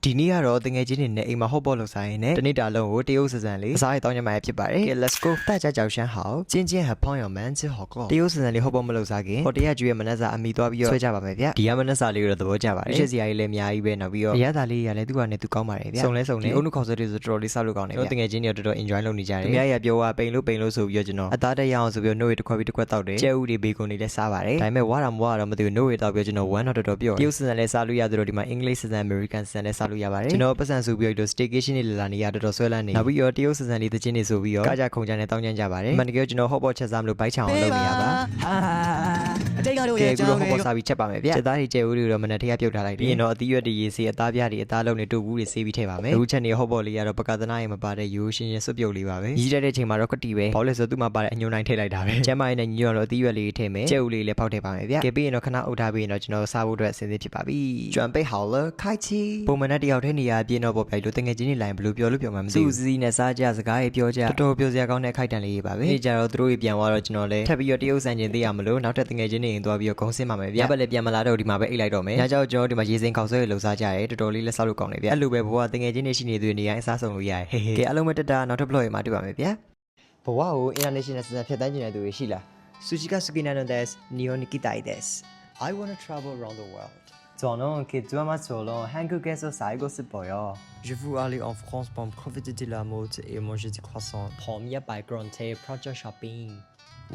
ဒီနေ့ကတော့တငယ်ချင်းတွေနဲ့အိမ်မှာဟော့ပေါ့လောက်ဆိုင်နဲ့တနေ့တာလုံးကိုတရုတ်စံလေးအစားရတောင်းကြမှာဖြစ်ပါတယ်ကဲ let's go 大家早上好今天和朋友们吃火锅တရုတ်စံလေးဟော့ပေါ့မလောက်စားခင်ဟိုတရက်ကျွေးမနက်စာအမိသွားပြီးတော့ဆွဲကြပါမယ်ဗျဒီကမနက်စာလေးတော့သဘောကျပါတယ်ရှစ်စီယာကြီးလည်းအများကြီးပဲနောက်ပြီးတော့ရတာလေးရလည်းသူကနဲ့သူကောင်းပါတယ်ဗျစုံလဲစုံနေအုံနုခေါ်ဆွဲတွေဆိုတော်တော်လေးဆောက်လို့ကောင်းတယ်ဗျတငယ်ချင်းတွေတော်တော် enjoy လုပ်နေကြတယ်သူများရပြောว่าပိန်လို့ဆိုပြီးတော့ကျွန်တော်အသားတက်ရအောင်ဆိုပြီးတော့နှုတ်ရတစ်ခွက်ပြီးတစ်ခွက်တောက်တယ်ကျဲဥတွေဘေကွန်တွေလည်းစားပါတယ်ဒါပေမဲ့ဝါတာမဝါတော့မသိဘူးနှုတ်ရတောက်ပြီးကျွန်တော်ဝမ်းတော့တော်တော်ပြော့တရုတ်စံလည်းစားလို့ရသလိုဒီမှာအင်္ဂလိပ်စံ American စံလည်းစားလို့ရပါတယ်ကျွန်တော်ပတ်စံဆိုပြီးတော့ staycation တွေလာနေရတော်တော်ဆွဲလန်းနေနောက်ပြီးတော့တရုတ်စံလေးသချင်းတွေဆိုပြီးတော့ကားကြခုံကြနဲ့တောင်းကြကြပါတယ်မန်တကယ်ကျွန်တော်ဟော့ပေါ့ချက်စားမလို့ဘိုက်ချောင်အောင်လုပ်နေရပါအတိတ်ကတော့ရဲ့ကျွန်တော်ဟော့ပေါ့စားပြီးချက်ပါမယ်ဗျချက်သားတွေကျဲဦးတွေတော့မနက်ထရပြုတ်ထားလိုက်ပြီးရင်တော့အသီးရွက်တွေရေးစေးအသားပြားတွေအသားလုံးတွေတူဘူးတွေစေးပြီးထည့်ပါမယ်အခုချက်နေဟော့ပေါ့လေးကတော့ပကသနာရဲ့မပါတဲ့ရိုးရှင်းစွပ်ပြုတ်လေးပါပဲကြီးတဲ့ချိန်မှာတော့ကတိပဲဘာလို့လဲဆိုသူ့မှာပါတဲ့အညွန့်တိုင်းထည့်လိုက်တာပဲကျမရဲ့နဲ့ညွန့်တော့အသီးရွက်လေးထည့်မယ်ကျဲဦးလေးလည်းဖောက်ထည့်ပါမယ်ဗျကဲပြီးရင်တော့ခဏအုပ်ထားပြီးရင်တော့ကျွန်တော်စားဖို့အတွက်အဆင်သင့်ဖြစ်ပါပြီကျွမ်းပိတ်好了开启ပုံမှန်နဲ့တယောက်တည်းနေရအပြင်းတော့ပေါ့ဗျာလို့တငယ်ချင်းတွေလိုင်းဘယ်လိုပြောလို့ပြောမှမသိဘူးစူးစီးနဲ့စားကြစကားတွေပြောကြတော်တော်ပြောစရာကောင်းတဲ့ခိုက်တန်လေးတွေပါပဲဒီကြတော့သူတို့ပြန်သွားတော့ကျွန်တော်လည်းထပ်ပြီးတော့တရုတ်ဆန်ကျင်သေးရမလို့နောက်ထပ်တငယ်ချင်းတွေရင်သွားပြီးတော့ဂုံးစင်းပါမယ်ဗျာဘက်လည်းပြန်မလာတော့ဒီမှာပဲအိတ်လိုက်တော့မယ်ညကြောက်ကျွန်တော်ဒီမှာရေစင်ခေါက်ဆွဲလှုပ်စားကြရဲတော်တော်လေးလက်ဆောက်လို့ကောင်းတယ်ဗျာအဲ့လိုပဲဘဝတငယ်ချင်းတွေရှိနေသူတွေနေရင်အစားဆုံးလို့ရတယ်ဟေးဟေးကဲအားလုံးပဲတက်တာနောက်ထပ် vlog မှာတွေ့ပါမယ်ဗျာဘဝကို international စံဖြတ်တန်းကျင်တဲ့သူတွေရှိလား Suchika Sukina des Neo Nikita des I want to travel around the world 저는 기초마처럼 한국에서 살고 싶어요. Je veux aller en France pour profiter de la mode et manger des croissants. ผมอยากไปกรุงเทพเพราะจะช้อปปิ้ง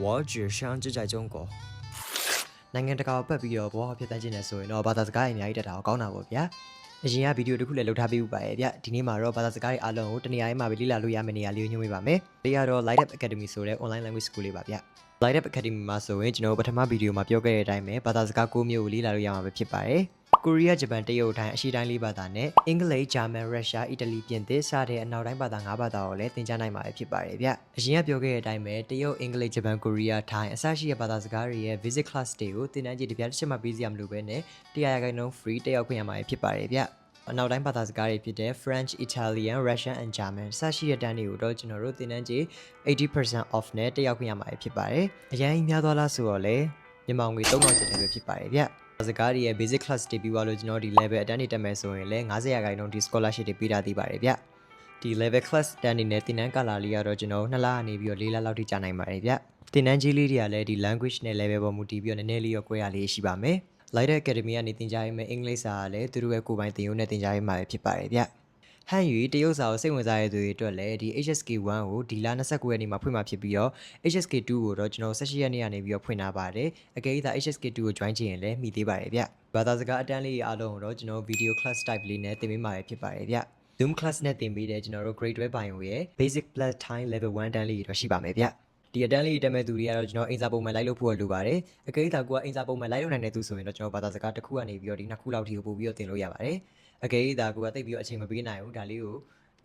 我只想住在中国နိုင်ငံတကာပတ်ပြီးတော့ဘောဖြစ်တန်းကျင်နေဆိုရင်တော့ဘာသာစကားအများကြီးတက်တာကောင်းတာပေါ့ဗျာအရင်ကဗီဒီယိုတစ်ခုလည်းလုပ်ထားပေးဥပါရဲ့ဗျဒီနေ့မှာတော့ဘာသာစကားတွေအားလုံးကိုတနေရာရေးမှာပဲလေ့လာလို့ရမယ့်နေရာလေးကိုညွှန်ပေးပါမယ်ဒီကတော့ Light Up Academy ဆိုတဲ့ online language school လေးပါဗျ Light Up Academy မှာဆိုရင်ကျွန်တော်ပထမဗီဒီယိုမှာပြောခဲ့တဲ့အတိုင်းပဲဘာသာစကား9မျိုးကိုလေ့လာလို့ရမှာပဲဖြစ်ပါတယ်ကိုရီးယားဂျပန်တရုတ်ထိုင်းအရှေ့တိုင်း၄ဘာသာနဲ့အင်္ဂလိပ်ဂျာမန်ရုရှားအီတလီပြင်သစ်စတဲ့အနောက်တိုင်းဘာသာ၅ဘာသာကိုလည်းသင်ကြားနိုင်မှာဖြစ်ပါတယ်ဗျအရင်ကပြောခဲ့တဲ့အတိုင်းပဲတရုတ်အင်္ဂလိပ်ဂျပန်ကိုရီးယားထိုင်းအစရှိတဲ့ဘာသာစကားတွေရဲ့ visit class တွေကိုသင်တန်းကြီးတစ်ပြားတစ်ချက်မှပေးစီရမလို့ပဲနဲ့100% free တက်ရောက်ခွင့်ရမှာဖြစ်ပါတယ်ဗျအနောက်တိုင်းဘာသာစကားတွေဖြစ်တဲ့ French, Italian, Russian and German စရှိတဲ့တန်းတွေကိုတော့ကျွန်တော်တို့သင်တန်းကြီး 80% off နဲ့တက်ရောက်ခွင့်ရမှာဖြစ်ပါတယ်အရင်များသွားလားဆိုတော့လေမြန်မာငွေ3000ကျပ်ပဲဖြစ်ပါတယ်ဗျစကားတွေရဲ့ basic class တွေပြီးသွားလို့ကျွန်တော်ဒီ level အတန်းတွေတက်မယ်ဆိုရင်လည်း90%ဒီ scholarship တွေပေးတာသေးပါတယ်ဗျဒီ level class တန်းတွေနဲ့သင်တန်းကာလလေးကတော့ကျွန်တော်2လကနေပြီးတော့4လလောက်ထိကြာနိုင်ပါတယ်ဗျသင်တန်းကြီးလေးတွေကလည်းဒီ language နဲ့ level ပေါ်မူတည်ပြီးတော့နည်းနည်းလေးရော꿰ရလေးရှိပါမယ် Light Academy ကနေသင်ကြားရမယ့်အင်္ဂလိပ်စာကလည်းသူတို့ရဲ့ကိုယ်ပိုင်သင်ရိုးနဲ့သင်ကြားရမှာဖြစ်ပါတယ်ဗျဟန်ယူတရုတ်စာကိုစိတ်ဝင်စားရတဲ့သူတွေအတွက်လည်းဒီ HSK1 ကိုဒီလ29ရက်နေ့မှာဖွင့်မှာဖြစ်ပြီးတော့ HSK2 ကိုတော့ကျွန်တော်18ရက်နေ့ကနေပြီးတော့ဖွင့်ထားပါတယ်အကယ်၍သာ HSK2 ကို join ချင်ရင်လည်းမိသေးပါတယ်ဗျဘာသာစကားအတန်းလေးအားလုံးကိုတော့ကျွန်တော် video class type လေးနဲ့သင်ပေးမှာဖြစ်ပါတယ်ဗျ Zoom class နဲ့သင်ပေးတဲ့ကျွန်တော်တို့ grade 12 bio ရဲ့ basic plus time level 1တန်းလေးတော့ရှိပါမယ်ဗျဒီအတန်းလေးတက်မဲ့သူတွေကတော့ကျွန်တော်အင်စာပုံမှန်လိုက်လို့ဖို့လိုပါတယ်အကယ်၍သာကိုကအင်စာပုံမှန်လိုက်လို့နိုင်တဲ့သူဆိုရင်တော့ကျွန်တော်ဘာသာစကားတစ်ခုကနေပြီးတော့ဒီနှစ်ခုလောက်ထိကိုပို့ပြီးတော့သင်လို့ရပါတယ်အကယ်၍သာကိုကတိတ်ပြီးတော့အချိန်မပေးနိုင်ဘူးဒါလေးကို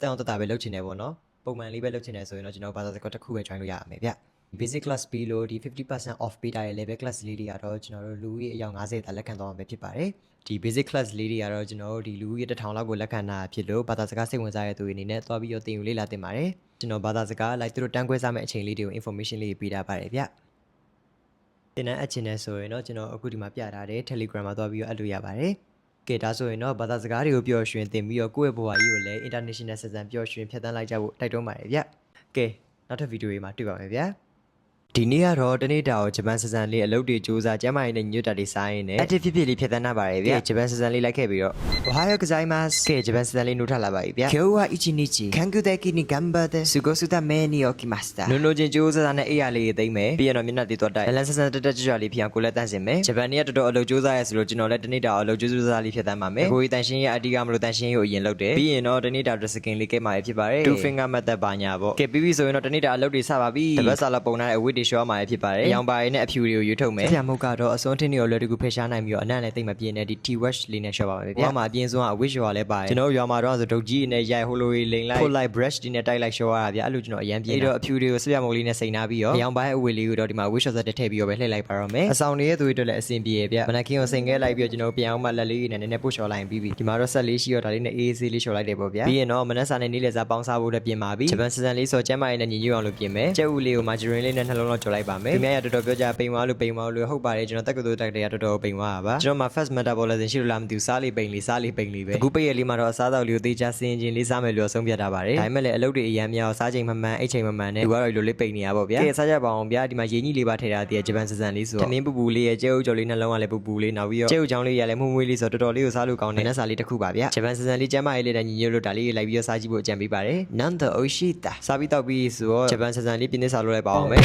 တန်အောင်တတာပဲလုပ်ချင်တယ်ပေါ့နော်ပုံမှန်လေးပဲလုပ်ချင်တယ်ဆိုရင်တော့ကျွန်တော်ဘာသာစကားတစ်ခုပဲ join လို့ရရမယ်ဗျ basic class ပြီးလို့ဒီ 50% off ပေးထားတဲ့ level class လေးတွေကတော့ကျွန်တော်တို့လူဦးရေအယောက်50တာလက်ခံသွားမှာဖြစ်ပါတယ်ဒီ basic class လေးတွေကတော့ကျွန်တော်တို့ဒီလူဦးရေ1000လောက်ကိုလက်ခံတာဖြစ်လို့ဘာသာစကားစိတ်ဝင်စားတဲ့သူတွေအနေနဲ့သွားပြီးတော့သင်ယူလေ့လာသင်ပါတယ်ကျွန်တော်ဘာသာစကားလိုက်သူတို့တန်းခွဲစားမယ့်အချိန်လေးတွေကို information လေးပေးထားပါတယ်ဗျသင်တန်းအချင်းနဲ့ဆိုရင်တော့ကျွန်တော်အခုဒီမှာပြထားတဲ့ Telegram မှာသွားပြီးတော့အပ်လို့ရပါတယ်ကဲဒါဆိုရင်တော့ဘာသာစကားတွေကိုပျော်ရွှင်သင်ပြီးတော့ကိုယ့်ရဲ့ဘဝကြီးကိုလည်း international စံပျော်ရွှင်ဖြတ်သန်းလိုက်ကြဖို့တိုက်တွန်းပါတယ်ဗျကဲနောက်ထပ်ဗီဒီယိုတွေမှာတွေ့ပါမယ်ဗျဒီနေ့ကတော့တနေ့တာကိုဂျပန်စံလေးအလုပ်တွေစူးစမ်းကျမ်းမာရေးနဲ့ညွတ်တာတွေစားရင်းနဲ့ active ဖြစ်လေးဖြတ်သန်းနာပါတယ်ဗျဂျပန်စံလေးလိုက်ခဲ့ပြီးတော့ Ohio gozaimasu ကဲဂျပန်စံလေးနှုတ်ထလာပါပြီဗျ今日は一日韓国的に頑張って過ごすために起きましたနုံနုံချင်းစူးစမ်းနဲ့အေးရလေးသိမ့်မယ်ပြီးရင်တော့မျက်နှာတွေတော့တိုက်လန်ဆန်ဆန်တက်ကြွလေးဖြစ်အောင်ကိုလည်းတန်းစင်မယ်ဂျပန်နေ့ကတော်တော်အလုပ်စူးစမ်းရဆိုလို့ကျွန်တော်လည်းတနေ့တာအလုပ်စူးစမ်းလေးဖြတ်သန်းပါမယ်ကိုကြီးတန်ရှင်းရဲ့အတီးကမလို့တန်ရှင်းကိုအရင်လုပ်တယ်ပြီးရင်တော့တနေ့တာ dress skin လေးကဲမှာဖြစ်ပါတယ် two finger method ပါညာပေါ့ကဲပြီးပြီဆိုရင်တော့တနေ့တာအလုပ်တွေစပါပြီတပတ်စာလောက်ပုံထားတဲ့အဝတ်တွေရှော့မှာဖြစ်ပါတယ်အယောင်ပါရင်းနဲ့အဖြူတွေကိုရွေးထုတ်မယ်။ဆရာမုတ်ကတော့အစွန်းထင်းတွေကိုလွယ်တကူဖယ်ရှားနိုင်ပြီးတော့အနံ့နဲ့တိတ်မပြင်းတဲ့ဒီ T-wash လေးနဲ့ရှော့ပါမယ်ဗျာ။ဟောမှာအပြင်းဆုံးကအဝတ်လျှော်လည်းပါတယ်။ကျွန်တော်ရွာမှာတော့ဆိုဒုတ်ကြီးနဲ့ရိုက်ဟိုလိုလိန်လိုက် pull light brush ဒီနဲ့တိုက်လိုက်ရှော့ရတာဗျာ။အဲ့လိုကျွန်တော်အရန်ပြင်းတော့အဖြူတွေကိုဆရာမုတ်လေးနဲ့စိန်နာပြီးတော့အယောင်ပါရဲ့အဝတ်လေးကိုတော့ဒီမှာ wash ဆက်တက်ထည့်ပြီးတော့ပဲလှည့်လိုက်ပါတော့မယ်။အဆောင်လေးရဲ့သူတွေအတွက်လည်းအဆင်ပြေဗျာ။မနက်ခင်းကိုစိန်ခဲလိုက်ပြီးတော့ကျွန်တော်ပြန်အောင်မှလက်လေးနဲ့နည်းနည်းပုတ်လျှော်လိုက်ပြီးပြီ။ဒီမှာတော့ဆက်လေးရှိတော့ဒါလေးနဲ့အေးဆေးလေးလျှော်လိုက်တယ်ပေါ့ဗျာ။ပြီးရင်တော့မနက်စာနဲ့နေ့လယ်စာပေါင်းစားဖို့လည်းပြင်ပါပြီ။ဂျပန်စံလေးဆိုကျမ်းမာရေးနဲ့ညီညွတ်အောင်လုပ်ပြင်မယ်။ကြက်ဥလေးကို margarine လေးနဲ့နှလုံး လုံးလောက်ကြော်လိုက်ပါမယ်သူများရတော်တော်ပြောကြပိန်သွားလို့ဟုတ်ပါတယ်ကျွန်တော်တက်ကတူတက်တွေကတော်တော်ပိန်သွားတာပါကျွန်တော်မှာ first metabolism ရှိလို့လားမသိဘူးစားလေးပိန်လေးပဲအခုပိတ်ရလေးမှာတော့အစားအသောက်လေးကိုသေချာစင်ချင်းလေးစားမယ်လို့ဆုံးဖြတ်ထားပါတယ်ဒါပေမဲ့လည်းအလုပ်တွေအရန်များအောင်စားချိန်မမှန်အိတ်ချိန်မမှန်နဲ့လူကတော့လိုလေးပိန်နေရပါဗျာကဲစားကြပါအောင်ဗျာဒီမှာရေကြီးလေးပါထည့်ထားတဲ့ဂျပန်ဆန်လေးဆိုတော့သမင်းပူပူလေးရဲ့ကျဲဥကြော်လေးနှလုံးကလည်းပူလေးနောက်ပြီးတော့ကျဲဥချောင်းလေးရလည်းမှုမွေးလေးဆိုတော့တော်တော်လေးကိုစားလို့ကောင်းတဲ့နတ်စာလေးတစ်ခုပါဗျာဂျပန်ဆန်လေးကျမ်းမာရေးလေးတည်းညီညွတ်လို့ဒါလေးလိုက်ပြီးတော့စားကြည့်ဖို့အကြံပေးပါတယ်နန်တိုအိုရှိတာစားပြီးတော့ပြီးဆိုတော့ဂျပန်ဆန်လေးပြင်းနေစားလို့လည်းပါအောင်မယ်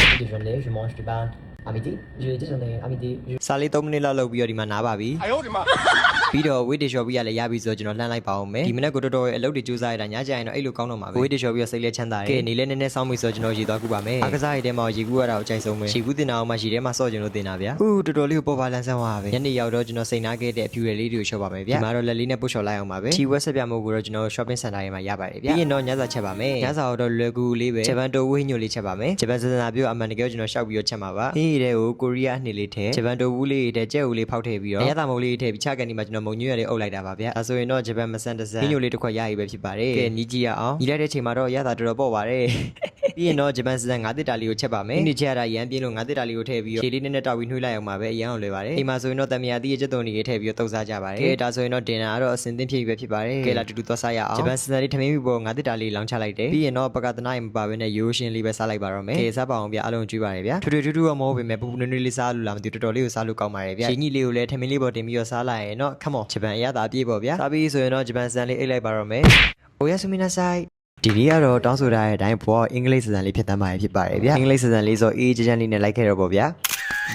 je mange du pain à midi je déjeuner à midi စားလေး3မိနစ်လောက်လုပ်ပြီးတော့ဒီမှာနားပါပြီပြီးတော့ weight shop ပြီးရလည်းရပြီဆိုတော့ကျွန်တော်လှမ်းလိုက်ပါအောင်မယ်ဒီမနေ့ကိုတော်တော်ရဲ့အလုပ်တွေကြိုးစားရတာညကျရင်တော့အဲ့လိုကောင်းတော့မှာပဲ weight shop ပြီးတော့စိတ်လေးချမ်းသာတယ်ကဲနေလဲနည်းနည်းစောင်းပြီဆိုတော့ကျွန်တော်ရေသွားကူပါမယ်အားကစားရတဲ့မှာရေကူရတာကိုအကြိုက်ဆုံးပဲရေကူတင်တာအောင်မှရေထဲမှာစော့ကျင်လို့တင်တာဗျာဟူးတော်တော်လေးကိုပေါ်ပါလန်းဆန်းသွားပါပဲညနေရောက်တော့ကျွန်တော်စိတ်နာခဲ့တဲ့အဖြူရည်လေးတွေကိုရှော့ပါမယ်ဗျာဒီမှာတော့လက်လေးနဲ့ပုတ်ချော်လိုက်အောင်ပါပဲချီဝက်ဆက်ပြမို့ကိုတော့ကျွန်တော် shopping center ထဲမှာရပါတယ်ဗျာပြီးရင်တော့ညစာချက်ပါမယ်ညစာတော့လွယ်ကူလေးပဲဂျပန်တိုဝင်းညိုလေးချက်ပါမယ်ဂျပန်စစနာပြောအမှန်တကယ်ကျွန်တော်ရှောက်ပြီးတော့ချက်မှာပါဒီတဲ့ကိုကိုရီးယားနှစ်လေးထဲဂျပန်တိုဝူးလေးတဲ့ကြက်ဦးလေးဖောက်ထည့်ပြီးတော့ညစာမုံလေးထည့်ပြီးချကန်ဒီမှာကျွန်တော်မုံညွန့်ရလေးအုပ်လိုက်တာပါဗျာဒါဆိုရင်တော့ဂျပန်မဆန်တဆန်ညိုလေးတစ်ခွက်ရရပဲဖြစ်ပါတယ်ကဲညီကြည့်ရအောင်ညီလိုက်တဲ့ချိန်မှာတော့ရတာတော်တော်ပေါ့ပါတယ်ပြီးရင်တော့ဂျပန်စစန်ငါးတစ်တာလေးကိုချက်ပါမယ်ဒီချက်ရတာရမ်းပြင်းလို့ငါးတစ်တာလေးကိုထည့်ပြီးတော့ခြေလေးနဲ့တောက်ပြီးနှွှေးလိုက်အောင်ပါပဲအရန်အောင်လွယ်ပါတယ်ဒီမှာဆိုရင်တော့တမယာတီးရဲ့ချက်သွန်လေးထည့်ပြီးတော့တုပ်စားကြပါတယ်ကဲဒါဆိုရင်တော့တင်တာကတော့အစင်သင်းဖြစ်ပဲဖြစ်ပါတယ်ကဲလာတူတူသွားစားရအောင်ဂျပန်စစန်လေးထမင်းပြီးပေါ်ငါးတစ်တာလေးလောင်းချလိုက်တယ်ပြီးရင်တော့ပကသနာရင်မပါဘဲနဲ့ရိုးရှင်းလေးပဲစားလိုက်ပါတော့မယ်ကဲစားပါအောင်ဗျာအားလုံးကြွေးပါတယ်ဗျာထူထူထူတော့မဟုတ်ပေမဲ့ပူပူနွေးနွေးလေးစားလို့လားမသိဘူးတော်တော်လေးကိုစားလို့ကောင်းပါတယ်ဗျာရှင်ကြီးလေးကိုလည်းထမင်းလေးပေါ်တင်ပြီးတော့စားလိုက်ရင်တော့ come on ဂျပန်အရသာပြေးပေါ့ဗျာစားပြီးဆိုရင်တော့ဂျပန်စန်လေးအိတ်လိုက်ပါတော့မယ်အိုယာဆူမီနာဆိုင်ဒီနေ့ကတော့တောင်းဆိုထားတဲ့အတိုင်းဘောအင်္ဂလိပ်စကားလေးဖြစ်တမ်းပါတယ်ဖြစ်ပါတယ်ဗျာအင်္ဂလိပ်စကားလေးဆိုအေးချမ်းလေးနဲ့လိုက်ခဲ့တော့ပေါ့ဗျာ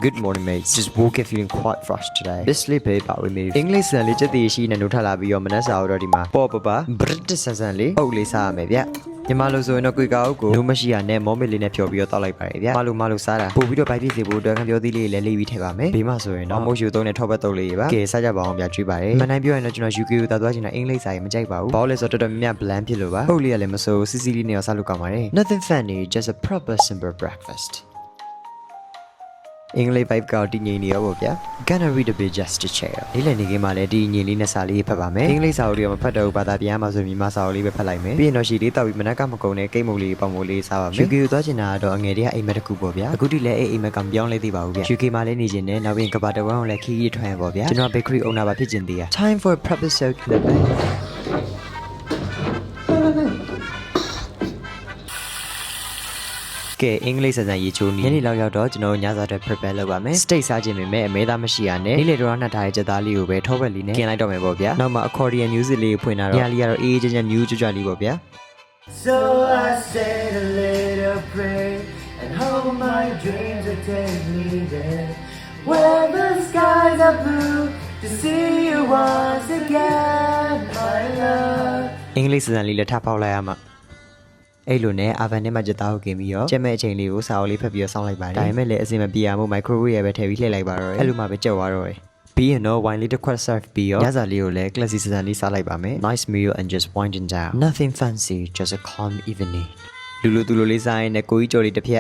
Good morning mates just woke up feeling quite fresh today this sleep about with me အင်္ဂလိပ်စကားလေးချက်တည်ရှိနေလို့ထလာပြီးတော့မနက်စာတော့ဒီမှာပေါ့ပ British စံလေးအုပ်လေးစားရမယ်ဗျာညီမလို့ဆိုရင်တော့ကွေကာအုပ်ကိုလုံးမရှိရနဲ့မောမစ်လေးနဲ့ဖြော်ပြီးတော့တောက်လိုက်ပါတယ်ဗျာမလို့စားတာပို့ပြီးတော့ဘိုက်ပြည့်စေဖို့အတွက်ခံပြောသီးလေးလည်းလေးပြီးထည့်ပါမယ်ဘေးမှာဆိုရင်တော့မုတ်ရှူသုံးနဲ့ထောက်ဘက်တုပ်လေးပါကဲစားကြပါအောင်ဗျာကြွေးပါတယ်မနိုင်ပြောရင်တော့ကျွန်တော် UK ကိုသွားချင်တာအင်္ဂလိပ်စာရေးမကြိုက်ပါဘူးဘာလို့လဲဆိုတော့တော်တော်များများ bland ဖြစ်လို့ပါဟုတ်လေးကလည်းမစိုးစီစီလေးနဲ့စားလို့ကောင်းပါတယ် Nothing fancy just a proper simple breakfastအင်္ဂလိပ် vibe ကောတည်ငြိမ်နေရောပေါ့ဗျာ Gonna read a bit just to chill လေးလည်းနေခင်းမှာလည်းဒီငြိမ်လေးနဲ့စာလေးဖတ်ပါမယ်အင်္ဂလိပ်စာအုပ်လေးကမဖတ်တော့ဘူးဘာသာပြန်မှာဆိုရင်မြန်မာစာအုပ်လေးပဲဖတ်လိုက်မယ်ပြီးရင်တော့ရှီလေးတောက်ပြီးမနက်ကမကုန်တဲ့ကိတ်မုတ်လေးပေါင်မုတ်လေးစားပါမယ် UK ကိုသွားချင်တာကတော့အငယ်တွေကအိမ်မက်တစ်ခုပေါ့ဗျာအခုထိလည်းအိမ်မက်ကမပြောင်းလဲသေးပါဘူးဗျာ UK မှာလည်းနေချင်တယ်နောက်ပြီးကဘာတဝမ်းကိုလည်းခီးရီထွန်းရပေါ့ဗျာကျွန်တော် bakery owner ပါဖြစ်ချင်သေးတာ Time for a proper soak in the bedကဲအင်္ဂလိပ်စကားရေးချိုးနေညနေလောက်ရောက်တော့ကျွန်တော်ညစာအတွက် prepare လုပ်ပါမယ် steak စားခြင်းပေမဲ့အမဲသားမရှိရနဲ့နေ့လေတော့နှက်ထားတဲ့ကြက်သားလေးကိုပဲထောပတ်လေးနဲ့กินလိုက်တော့မယ်ပေါ့ဗျာနောက်မှာ accordion music လေးကိုဖွင့်လာတော့ညလေးကတော့အေးအေးချမ်းချမ်း new ကြွကြွလေးပေါ့ဗျာ So I said a little prayer and hope my dreams will take me there where the skies are blue to see you once again my love အင်္ဂလိပ်စကားလေးလက်ထပ်ပေါက်လိုက်ရမှာအဲ့လိုနဲ့ oven ထဲမှာကြက်သားကိုกินပြီးတော့ကျက်မဲ့အချိန်လေးကိုစာအုပ်လေးဖတ်ပြီးတော့စောင်းလိုက်ပါတယ်ဒါပေမဲ့လည်းအစင်မပြေအောင် microwave ရဲ့ပဲထည့်ပြီးလှည့်လိုက်ပါတော့တယ်အဲ့လိုမှပဲကြက်သွားတော့တယ်ပြီးရင်တော့ wine လေးတစ်ခွက် serve ပြီးတော့ညစာလေးကိုလည်း classy စံလေးစားလိုက်ပါမယ် nice meal and just winding down nothing fancy just a calm evening လူလိုလေးစားရင်လည်းကိုကြီးကြော်လေးတစ်ဖြက်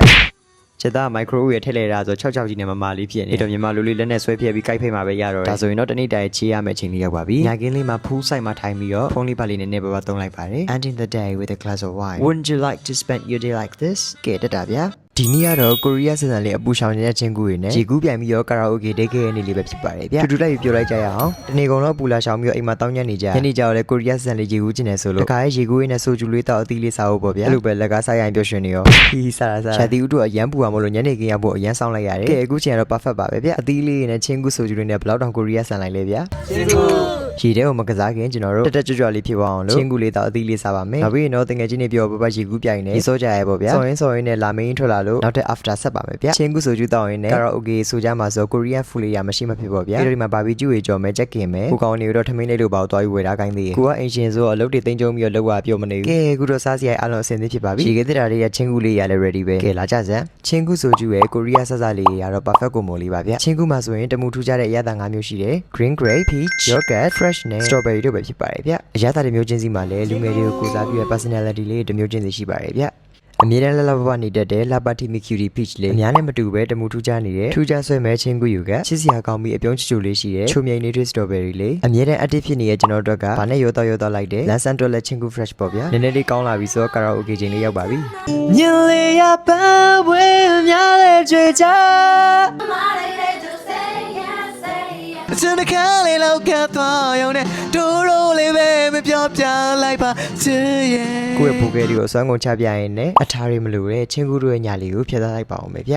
ချက်သား microwave ရဲ့ထည့်လိုက်တာဆို6ကြီးနဲ့မလေးဖြစ်နေအဲ့တော့မြန်မာလူလေးလက်နဲ့ဆွဲပြက်ပြီးကြိုက်ဖိတ်မှာပဲရတော့တယ်ဒါဆိုရင်တော့တနေ့တိုင်ချေးရမယ့်အချိန်လေးရောက်ပါပြီညကင်းလေးမှာဖူးဆိုင်မှာထိုင်ပြီးတော့ဖုန်းလေးပါလေးနဲ့ပါသုံးလိုက်ပါတယ် ending the day with a glass of wine wouldn't you like to spend your day like this ကဲတက်တာဗျာဒီနေ့ကတော့ကိုရီးယားစံလေးအပူရှောင်နေတဲ့ချင်းကူတွေနဲ့ရေကူးပြန်ပြီးတော့ကာရာအိုကေဒိတ်ခဲ့ရနေလေးပဲဖြစ်ပါတယ်ဗျာတူတူလိုက်ပြီးပြောလိုက်ကြရအောင်တနေ့ကုန်တော့ပူလာရှောင်ပြီးတော့အိမ်မှာတောင်းညံ့နေကြညနေကြတော့လေကိုရီးယားစံလေးရေကူးကျင်နေဆိုလို့တခါရဲ့ရေကူးရင်းနဲ့ဆိုဂျူလေးတောက်အသီးလေးစားဖို့ပေါ့ဗျာအဲ့လိုပဲလက်ကစားရင်ပြောရှင်နေရောဟီစားချက်တီဦးတို့အရန်ပူအောင်မလို့ညနေခင်းရဖို့အရန်စောင်းလိုက်ရတယ်ကဲအခုချိန်ကတော့ perfect ပါပဲဗျာအသီးလေးနဲ့ချင်းကူဆိုဂျူလေးနဲ့ဘလောက်တောင်ကိုရီးယားစံလိုက်လေဗျာချင်းကူရေထဲကိုမကစားခင်ကျွန်တော်တို့တက်ကြွလေးဖြစ်သွားအောင်လို့ချင်းကူလေးတောက်အသီးလေးစားပါမယ်နောက်ပြီးတော့တငယ်ချင်းတွေပြောပပရေကူးပြိုင်နေရေစိုးကြရဲပေါ့ဗျာစော်ရင်းနဲ့လာမင်းထွက်လာလို့နောက်ထပ် after ဆက်ပါမယ်ဗျာချင်းကူဆိုကျူးတောင်းရင်းနဲ့ကာရာအိုကေဆိုကြမှာဆိုကိုရီးယားဖူလေးရမရှိမဖြစ်ပေါ့ဗျာပြီးတော့ဒီမှာဘာဘီကျူတွေကြော်မယ်ချက်ကင်မယ်ကိုကောင်းနေတော့ထမင်းလေးတို့ပါသွားပြီးဝယ်ထားခိုင်းသေးတယ်ကိုကအင်ရှင်ဆိုတော့အလုပ်တွေတင်းကျုံပြီးတော့လောက်ရပြောမနေဘူးကဲအခုတော့စားစရာအလုံးအစင်သစ်ဖြစ်ပါပြီရေခဲတက်တာလေးရချင်းကူလေးရလည်း ready ပဲကဲလာကြစမ်းချင်းကူဆိုကျူးရဲ့ကိုရီးယားဆဆလေးရတော့ perfect ကိုမို့လေးပါဗျာချင်းကူမှာဆိုရင်တမူထူးကြတဲ့အရသာ၅မျိုးရှိတယ် green grape peach yogurt fresh နဲ့ strawberry တို့ပဲဖြစ်ပါတယ်ဗျာအရသာတစ်မျိုးချင်းစီမှာလည်းလူငယ်တွေကိုကိုစားပြီး personality လေးတစ်မျိုးချင်းစီရှိပါတယ်ဗျာ အမြဲတမ်းလှလှပပနေတတ်တဲ့လှပတိမီ cutie peach လေးအများနဲ့မတူပဲတမူထူးခြားနေတဲ့ထူးခြားဆွဲမဲချင်းကူယူကချစ်စရာကောင်းပြီးအပြုံးချူချူလေးရှိတဲ့ချိုမြိန်လေးတွေ strawberry လေးအမြဲတမ်း active ဖြစ်နေတဲ့ကျွန်တော်တို့ကဗာနဲ့ရောတော့လိုက်တဲ့လန်ဆန်တွက်လက်ချင်းကူ fresh ပေါ့ဗျာနည်းနည်းလေးကောင်းလာပြီဆိုတော့ကာရာအိုကေချိန်လေးရောက်ပါပြီညလေးရပန်းဝဲများတဲ့ကြွေချာစနေကလေးလောက်ကသွားရုံနဲ့တိုးရိုးလေးပဲမပြောပြလိုက်ပါချစ်ရဲ့ကိုယ့်ရဲ့ဖိုကဲဒီကိုအစွမ်းကုန်ချပြရင်လည်းအထားရမလို့တဲ့ချင်းကူတို့ရဲ့ညာလေးကိုဖျက်သားလိုက်ပါအောင်ပဲဗျ